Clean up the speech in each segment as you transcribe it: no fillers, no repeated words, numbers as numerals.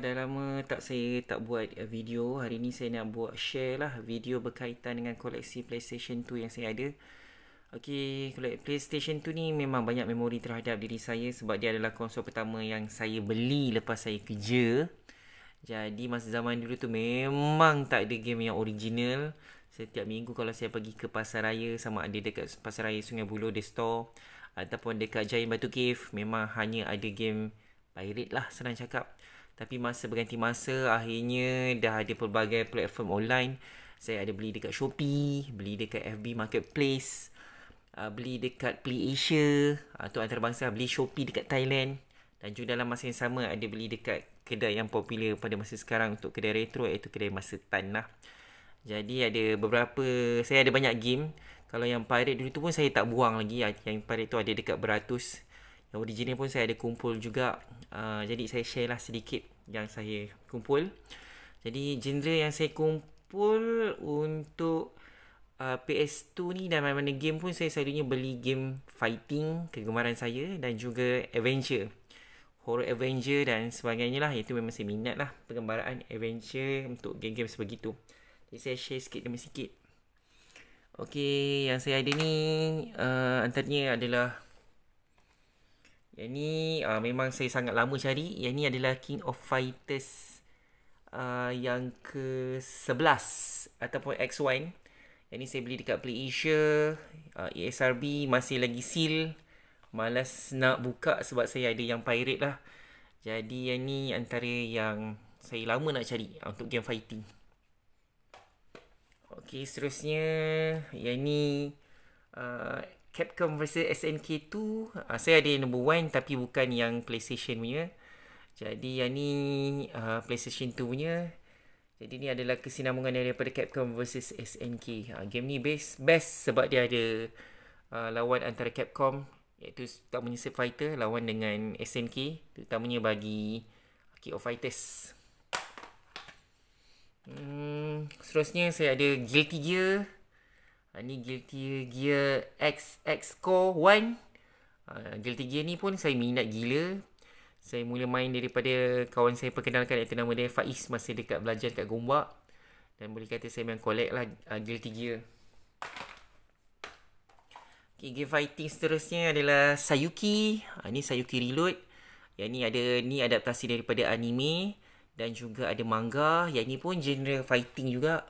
dah lama saya tak buat video. Hari ni saya nak buat share lah video berkaitan dengan koleksi PlayStation 2 yang saya ada. Okey, PlayStation 2 ni memang banyak memori terhadap diri saya sebab dia adalah konsol pertama yang saya beli lepas saya kerja. Jadi masa zaman dulu tu memang tak ada game yang original. Setiap minggu kalau saya pergi ke Pasar Raya, sama ada dekat Pasar Raya Sungai Buloh, the store, ataupun dekat Giant Batu Cave, memang hanya ada game pirate lah, senang cakap. Tapi masa berganti masa, akhirnya dah ada pelbagai platform online. Saya ada beli dekat Shopee, beli dekat FB Marketplace, beli dekat PlayAsia, tu antarabangsa, beli Shopee dekat Thailand. Dan juga dalam masa yang sama ada beli dekat kedai yang popular pada masa sekarang untuk kedai retro, iaitu kedai Masa Tan lah. Jadi ada beberapa, saya ada banyak game. Kalau yang pirate dulu tu pun saya tak buang lagi. Yang pirate tu ada dekat beratus. Yang original pun saya ada kumpul juga. Jadi saya share lah sedikit yang saya kumpul. Jadi genre yang saya kumpul untuk PS2 ni dan mana-mana game pun, saya selalunya beli game fighting, kegemaran saya, dan juga adventure, horror adventure dan sebagainya lah. Itu memang saya minat lah, penggembaraan adventure untuk game-game sebegitu. Jadi saya share sikit demi sikit. Okey, yang saya ada ni antaranya adalah yang ni memang saya sangat lama cari. Yang ni adalah King of Fighters yang ke-11 ataupun X1. Yang ni saya beli dekat PlayAsia, ESRB, masih lagi seal. Malas nak buka sebab saya ada yang pirate lah. Jadi yang ni antara yang saya lama nak cari untuk game fighting. Okey, seterusnya yang ni Capcom vs SNK 2. Saya ada number 1 tapi bukan yang PlayStation punya. Jadi yang ni PlayStation 2 punya. Jadi ni adalah kesinambungan daripada Capcom vs SNK. Game ni best sebab dia ada lawan antara Capcom, iaitu terutamanya Street Fighter, lawan dengan SNK, terutamanya bagi King of Fighters. Seterusnya saya ada Guilty Gear. Ni Guilty Gear X Core 1. Guilty Gear ni pun saya minat gila. Saya mula main daripada kawan saya perkenalkan, iaitu nama dia Faiz, masa dekat belajar dekat Gombak. Dan boleh kata saya memang collect lah Guilty Gear. Okay, game fighting seterusnya adalah Sayuki. Ni Sayuki Reload. Yang ni adaptasi daripada anime dan juga ada manga. Yang ni pun genre fighting juga.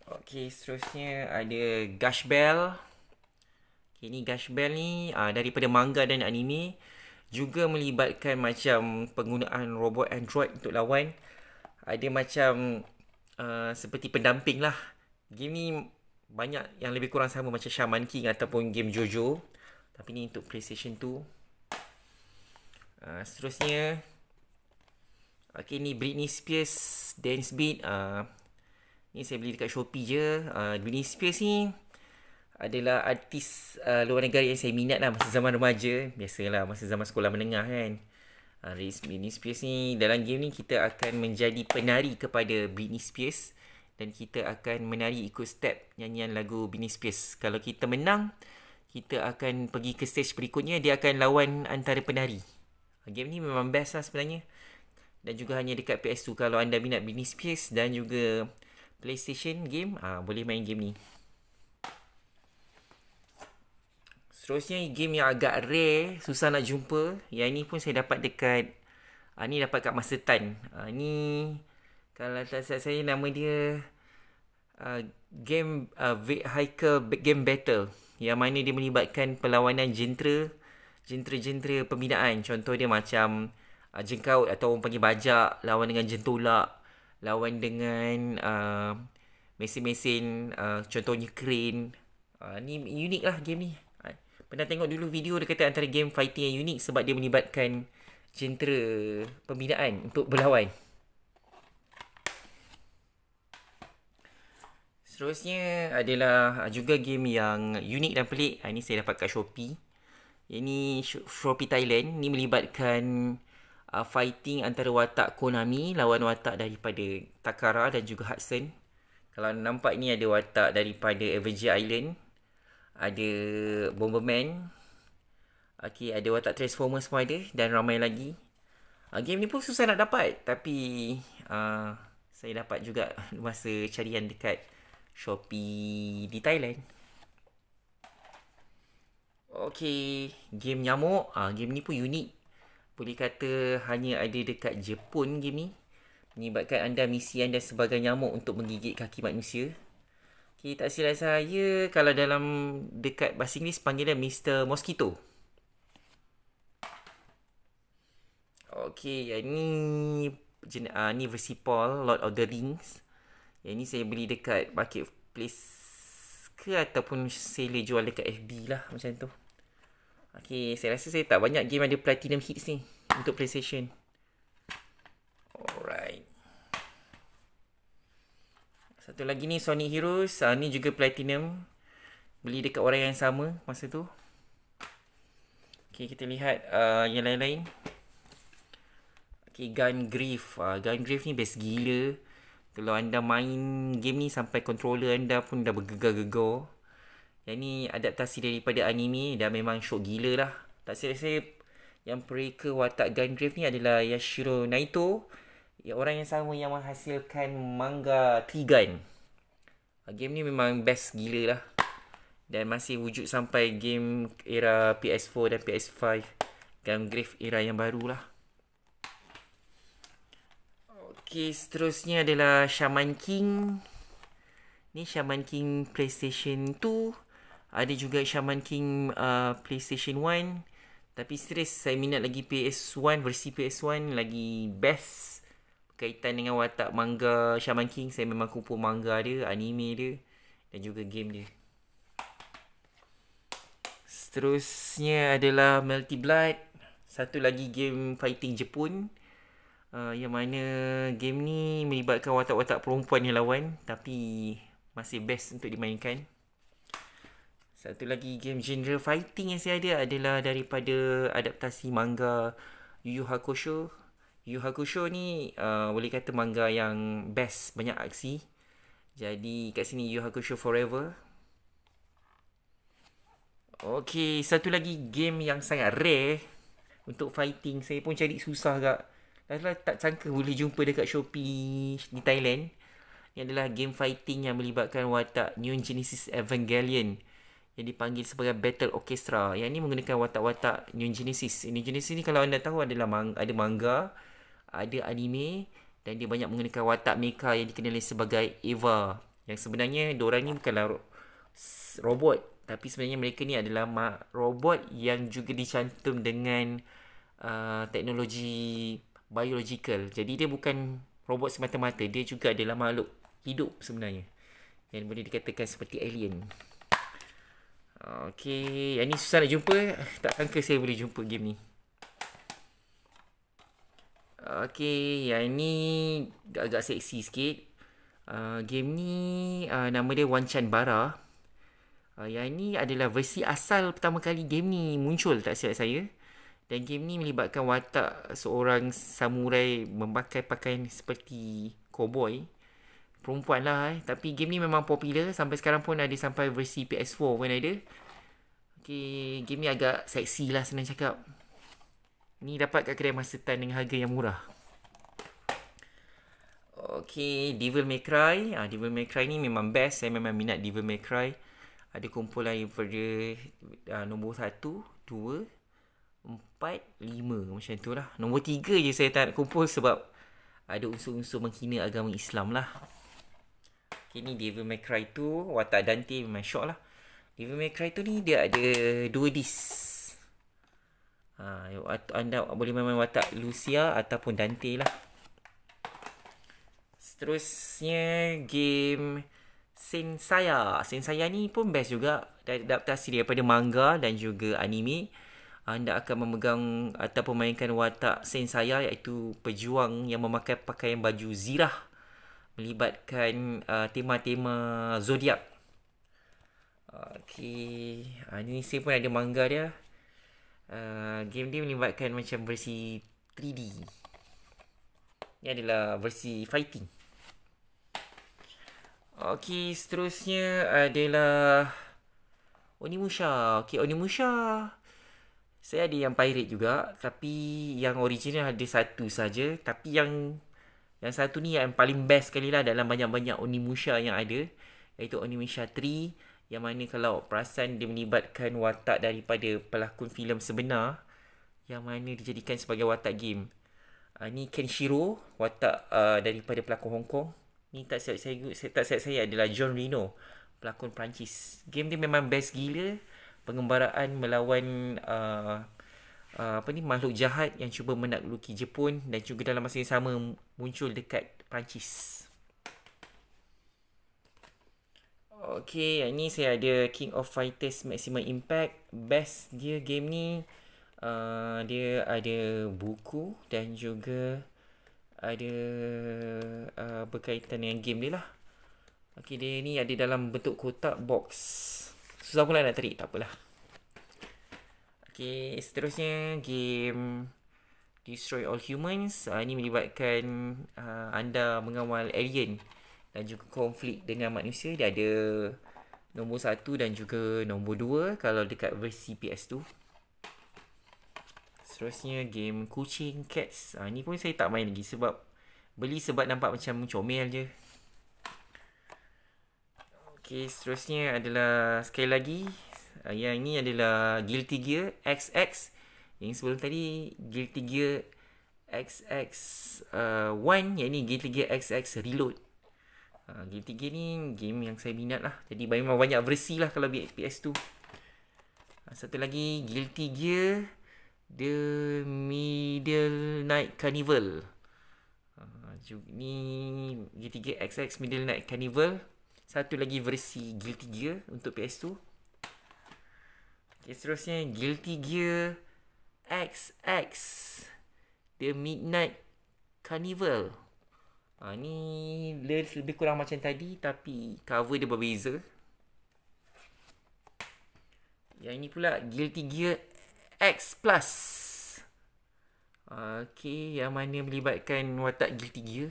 Okey, seterusnya ada Gush Bell. Okay, ni Gush Bell ni daripada manga dan anime. Juga melibatkan macam penggunaan robot android untuk lawan. Ada macam seperti pendamping lah. Game ni banyak yang lebih kurang sama macam Shaman King ataupun game Jojo. Tapi ni untuk PlayStation 2. Seterusnya, okey, ni Britney Spears Dance Beat. Ni saya beli dekat Shopee je. Britney Spears ni adalah artis luar negara yang saya minat lah masa zaman remaja. Biasalah masa zaman sekolah menengah kan. Britney Spears ni, dalam game ni kita akan menjadi penari kepada Britney Spears. Dan kita akan menari ikut step nyanyian lagu Britney Spears. Kalau kita menang, kita akan pergi ke stage berikutnya. Dia akan lawan antara penari. Game ni memang best lah sebenarnya. Dan juga hanya dekat PS2. Kalau anda minat Britney Spears dan juga PlayStation game, boleh main game ni. Seterusnya game yang agak rare, susah nak jumpa. Yang ni pun saya dapat dekat ni dapat kat Masa Tan. Ni kalau tak salah saya, nama dia game Vehicle Game Battle, yang mana dia melibatkan perlawanan jentera pembinaan. Contoh dia macam jengkaut atau orang panggil bajak, lawan dengan jentolak, lawan dengan mesin-mesin, contohnya crane. Ni unik lah game ni. Pernah tengok dulu video dia kata antara game fighting yang unik sebab dia melibatkan jentera pembinaan untuk berlawan. Seterusnya adalah juga game yang unik dan pelik. Ini saya dapat kat Shopee. Ini Shopee Thailand. Ini melibatkan fighting antara watak Konami lawan watak daripada Takara dan juga Hudson. Kalau nampak ni ada watak daripada Avenger Island. Ada Bomberman. Okey, ada watak Transformers pun ada dan ramai lagi. Game ni pun susah nak dapat, tapi saya dapat juga masa carian dekat Shopee di Thailand. Okay, game nyamuk. Game ni pun unik. Boleh kata hanya ada dekat Jepun game ni. Menyebabkan anda misi anda sebagai nyamuk untuk menggigit kaki manusia. Okay, tak silap saya, kalau dalam dekat bahasa Inggeris panggil dia Mr. Mosquito. Okay, yang ni ni versi Paul, Lord of the Rings. Yang ni saya beli dekat marketplace ke ataupun seller jual dekat FB lah, macam tu. Okay, saya rasa saya tak banyak game ada platinum hits ni untuk PlayStation. Alright. Satu lagi ni Sonic Heroes. Ni juga platinum. Beli dekat orang yang sama masa tu. Okay, kita lihat yang lain-lain. Okay, Gungrave. Gungrave ni best gila. Kalau anda main game ni sampai controller anda pun dah bergegar-gegar. Yang ni adaptasi daripada anime dan memang syok gila lah. Tak silap saya, yang pereka watak Gungrave ni adalah Yashiro Naito. Orang yang sama yang menghasilkan manga Trigun. Game ni memang best gila lah. Dan masih wujud sampai game era PS4 dan PS5. Gungrave era yang baru lah. Okay, seterusnya adalah Shaman King. Ni Shaman King PlayStation 2. Ada juga Shaman King PlayStation 1. Tapi serius saya minat lagi PS1. Versi PS1 lagi best. Berkaitan dengan watak manga Shaman King. Saya memang kumpul manga dia, anime dia dan juga game dia. Seterusnya adalah Melty Blood. Satu lagi game fighting Jepun. Yang mana game ni melibatkan watak-watak perempuan yang lawan, tapi masih best untuk dimainkan. Satu lagi game genre fighting yang saya ada adalah daripada adaptasi manga Yu Yu Hakusho. Yu Yu Hakusho ni boleh kata manga yang best, banyak aksi. Jadi kat sini Yu Yu Hakusho Forever. Okay, satu lagi game yang sangat rare untuk fighting. Saya pun cari susah agak. Tak sangka boleh jumpa dekat Shopee di Thailand. Ini adalah game fighting yang melibatkan watak Neon Genesis Evangelion yang dipanggil sebagai Battle Orchestra. Yang ini menggunakan watak-watak Neon Genesis. Neon Genesis ni kalau anda tahu adalah ada manga, ada anime dan dia banyak menggunakan watak mecha yang dikenali sebagai Eva. Yang sebenarnya diorang ni bukanlah robot, tapi sebenarnya mereka ni adalah robot yang juga dicantum dengan teknologi biological. Jadi dia bukan robot semata-mata, dia juga adalah makhluk hidup sebenarnya. Yang boleh dikatakan seperti alien. Okay, yang ni susah nak jumpa. Tak sangka saya boleh jumpa game ni. Okay, yang ni agak seksi sikit. Game ni nama dia Wanchan Bara. Yang ni adalah versi asal pertama kali game ni muncul, tak silap saya. Dan game ni melibatkan watak seorang samurai memakai pakaian seperti cowboy. Perempuan lah Tapi game ni memang popular. Sampai sekarang pun ada sampai versi PS4 pun ada. Okay, game ni agak seksi lah senang cakap. Ni dapat kat kedai masa tan dengan harga yang murah. Okay, Devil May Cry. Devil May Cry ni memang best. Saya memang minat Devil May Cry. Ada kumpulan daripada nombor 1, 2, 4, 5 macam tu lah. Nombor 3 je saya tak nak kumpul sebab ada unsur-unsur menghina agama Islam lah. Okay, ni Devil May Cry 2. Watak Dante memang syok lah. Devil May Cry 2 ni dia ada 2 disc. Anda boleh main watak Lucia ataupun Dante lah. Seterusnya game Saint Seiya. Saint Seiya ni pun best juga. Adaptasi daripada manga dan juga anime. Anda akan memegang ataupun mainkan watak Saint Seiya, iaitu pejuang yang memakai pakaian baju zirah melibatkan tema-tema zodiak. Okay, ni saya pun ada manga dia. Game dia melibatkan macam versi 3D. Ini adalah versi fighting. Okay, seterusnya adalah Onimusha. Okay, Onimusha Saya ada yang pirate juga, tapi yang original ada satu saja. Tapi yang satu ni yang paling best sekali lah dalam banyak-banyak Onimusha yang ada, iaitu Onimusha 3, yang mana kalau perasan dia melibatkan watak daripada pelakon filem sebenar, yang mana dijadikan sebagai watak game. Ni Kenshiro, watak daripada pelakon Hong Kong. Ni tak silap saya adalah John Reno, pelakon Perancis. Game dia memang best gila. Pengembaraan melawan makhluk jahat yang cuba menakluki Jepun dan juga dalam masa yang sama muncul dekat Perancis. Okay, yang ni saya ada King of Fighters Maximum Impact. Best dia game ni, dia ada buku dan juga ada berkaitan dengan game dia lah. Okay, dia ni ada dalam bentuk kotak box. Susah pula nak tarik, tak apalah. Okay, seterusnya game Destroy All Humans. Ini melibatkan anda mengawal alien dan juga konflik dengan manusia. Dia ada nombor 1 dan juga nombor 2 kalau dekat versi PS2. Seterusnya game Kucing Cats. Ni pun saya tak main lagi sebab beli sebab nampak macam comel je. Okay, seterusnya adalah sekali lagi, yang ini adalah Guilty Gear XX. Yang sebelum tadi Guilty Gear XX1, yang ini Guilty Gear XX Reload. Guilty Gear ni game yang saya minat lah. Jadi memang banyak versi lah kalau PS2. Satu lagi Guilty Gear The Middle Night Carnival. Ni Guilty Gear XX Middle Night Carnival. Satu lagi versi Guilty Gear untuk PS2. Okay, seterusnya Guilty Gear XX The Midnight Carnival. Ni lebih kurang macam tadi, tapi cover dia berbeza. Yang ini pula Guilty Gear X Plus. Okay, yang mana melibatkan watak Guilty Gear.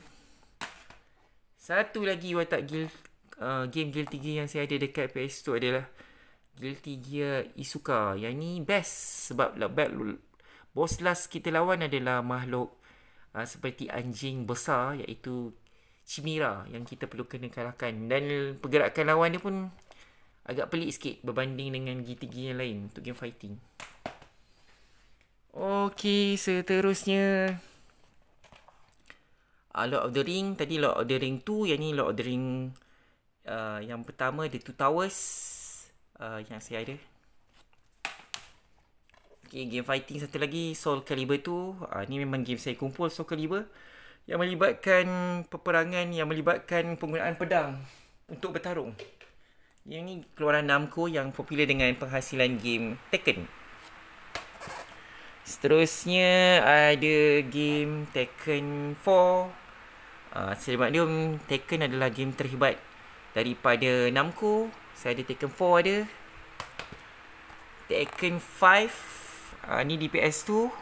Satu lagi watak game Guilty Gear yang saya ada dekat PS2 adalah Guilty Gear Isuka. Yang ni best sebab boss last kita lawan adalah makhluk seperti anjing besar, iaitu Chimera, yang kita perlu kena kalahkan. Dan pergerakan lawan dia pun agak pelik sikit berbanding dengan Guilty Gear yang lain untuk game fighting. Okay, seterusnya Lord of the Ring. Tadi Lord of the Ring 2, yang ni Lord of the Ring yang pertama, The Two Towers, yang saya ada. Okay, game fighting satu lagi Soul Calibur 2. Ni memang game saya kumpul, Soul Calibur, yang melibatkan peperangan, yang melibatkan penggunaan pedang untuk bertarung. Yang ni keluaran Namco yang popular dengan penghasilan game Tekken. Seterusnya ada game Tekken 4. Selamat Tekken adalah game terhebat daripada Namco. Saya ada Tekken 4 ada. Tekken 5. Ni di PS2.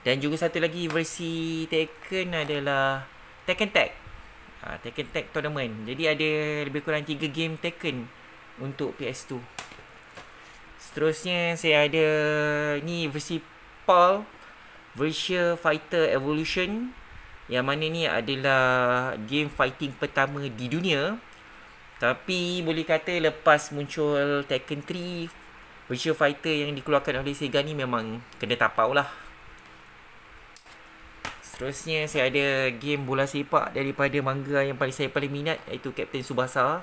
Dan juga satu lagi versi Tekken adalah Tekken Tag. Tekken Tag Tournament. Jadi ada lebih kurang 3 game Tekken untuk PS2. Seterusnya saya ada ni versi PAL, Virtua Fighter Evolution. Yang mana ni adalah game fighting pertama di dunia. Tapi boleh kata lepas muncul Tekken 3, Virtua Fighter yang dikeluarkan oleh Sega ni memang kena tapau lah. Seterusnya saya ada game bola sepak daripada manga yang saya paling minat, iaitu Captain Tsubasa.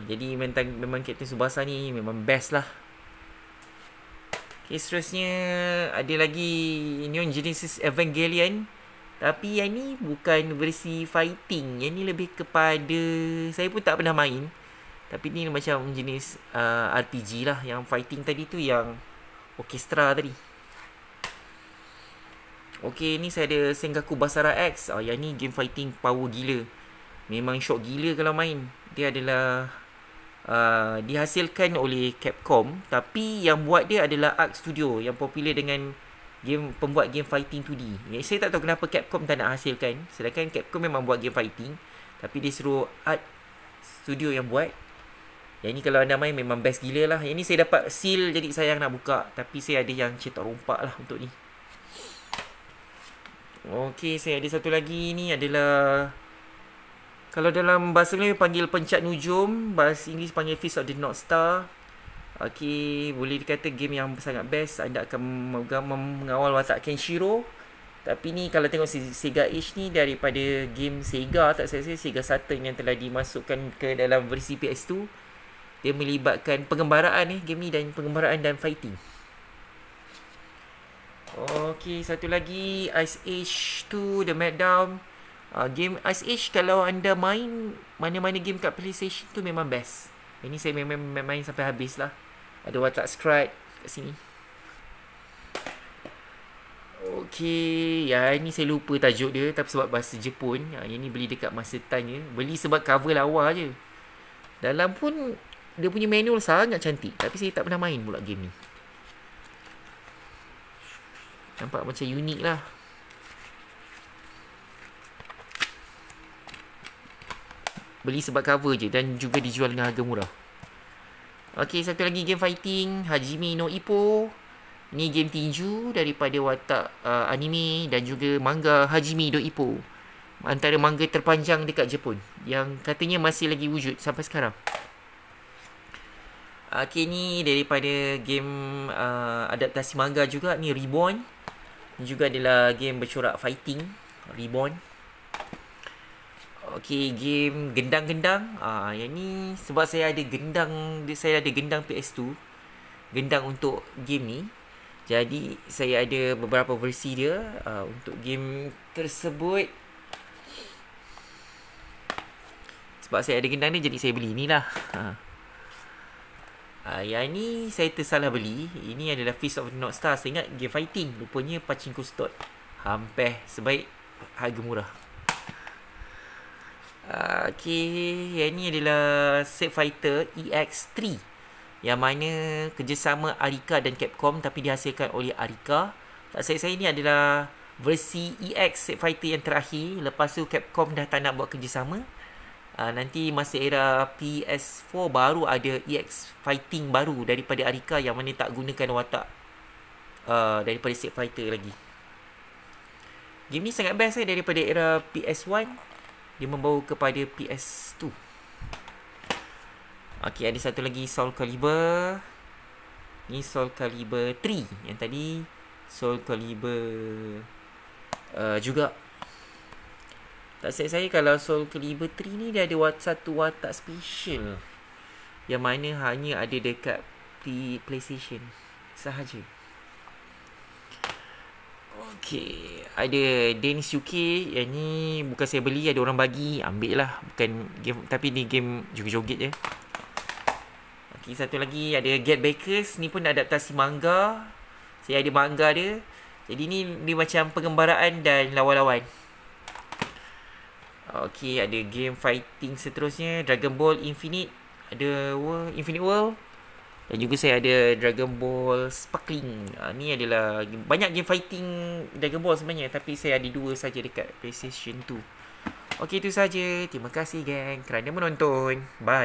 Jadi memang Captain Tsubasa ni memang best lah. Okay, seterusnya ada lagi Neon Genesis Evangelion. Tapi yang ni bukan versi fighting. Yang ni lebih kepada, saya pun tak pernah main, tapi ni macam jenis RPG lah. Yang fighting tadi tu yang orkestra tadi. Okay, ni saya ada Sengoku Basara X. Yang ni game fighting power gila. Memang shock gila kalau main. Dia adalah dihasilkan oleh Capcom, tapi yang buat dia adalah Arc Studio yang popular dengan pembuat game fighting 2D. Saya tak tahu kenapa Capcom tak nak hasilkan, sedangkan Capcom memang buat game fighting, tapi dia suruh Art Studio yang buat. Yang ni kalau anda main memang best gila lah. Yang ni saya dapat seal, jadi sayang nak buka. Tapi saya ada yang cetak rompak lah untuk ni. Okey, saya ada satu lagi. Ni adalah, kalau dalam bahasa Melayu panggil Pencat Nujum, bahasa Inggeris panggil Fist of the North Star. Okey, boleh dikata game yang sangat best. Anda akan mengawal watak Kenshiro. Tapi ni kalau tengok Sega Age ni daripada game Sega, tak saya Sega Saturn yang telah dimasukkan ke dalam versi PS2. Dia melibatkan pengembaraan game ni, dan pengembaraan dan fighting. Okey, satu lagi Ice Age 2 The Meltdown. Game Ice Age kalau anda main mana-mana game kat PlayStation tu memang best. Ini saya memang main sampai habis lah. Ada watak Scrat kat sini. Okey, yang ni saya lupa tajuk dia, tapi sebab bahasa Jepun. Yang ni beli dekat masa tanya. Beli sebab cover lawa je. Dalam pun dia punya manual sangat cantik, tapi saya tak pernah main pula game ni. Nampak macam unik lah. Beli sebab cover je, dan juga dijual dengan harga murah. Okey, satu lagi game fighting, Hajime no Ippo. Ni game tinju daripada watak anime dan juga manga Hajime no Ippo. Antara manga terpanjang dekat Jepun, yang katanya masih lagi wujud sampai sekarang. Okey, ni daripada game adaptasi manga juga. Ni Reborn. Ni juga adalah game bercorak fighting, Reborn. Okey, game gendang-gendang. Yang ni sebab saya ada gendang PS2. Gendang untuk game ni. Jadi saya ada beberapa versi dia untuk game tersebut. Sebab saya ada gendang dia, jadi saya beli ni lah. Yang ni saya tersalah beli. Ini adalah Fist of the North Star. Saya ingat game fighting, rupanya Pachinko Slot. Hampir sebaik harga murah. Okey, yang ni adalah Street Fighter EX3, yang mana kerjasama Arika dan Capcom, tapi dihasilkan oleh Arika. Tak saya ni adalah versi EX Street Fighter yang terakhir. Lepas tu Capcom dah tak nak buat kerjasama. Nanti masa era PS4 baru ada EX Fighting baru daripada Arika, yang mana tak gunakan watak daripada Street Fighter lagi. Game ni sangat best daripada era PS1. Dia membawa kepada PS2. Okey, ada satu lagi Soul Calibur. Ni Soul Calibur 3. Yang tadi Soul Calibur juga. Tak saya kalau Soul Calibur 3 ni dia ada satu watak special, yang mana hanya ada dekat PlayStation sahaja. Okey, ada Dennis UK. Yang ni bukan saya beli, ada orang bagi, ambil lah. Bukan game, tapi ni game joget-joget je. Okey, satu lagi ada Get Bakers. Ni pun adaptasi manga. Saya ada manga dia. Jadi ni macam pengembaraan dan lawan-lawan. Okey, ada game fighting seterusnya, Dragon Ball Infinite. Ada Infinite World. Dan juga saya ada Dragon Ball Sparkling. Ni adalah banyak game fighting Dragon Ball sebenarnya, tapi saya ada 2 saja dekat PlayStation 2. Okey, itu saja. Terima kasih geng kerana menonton. Bye.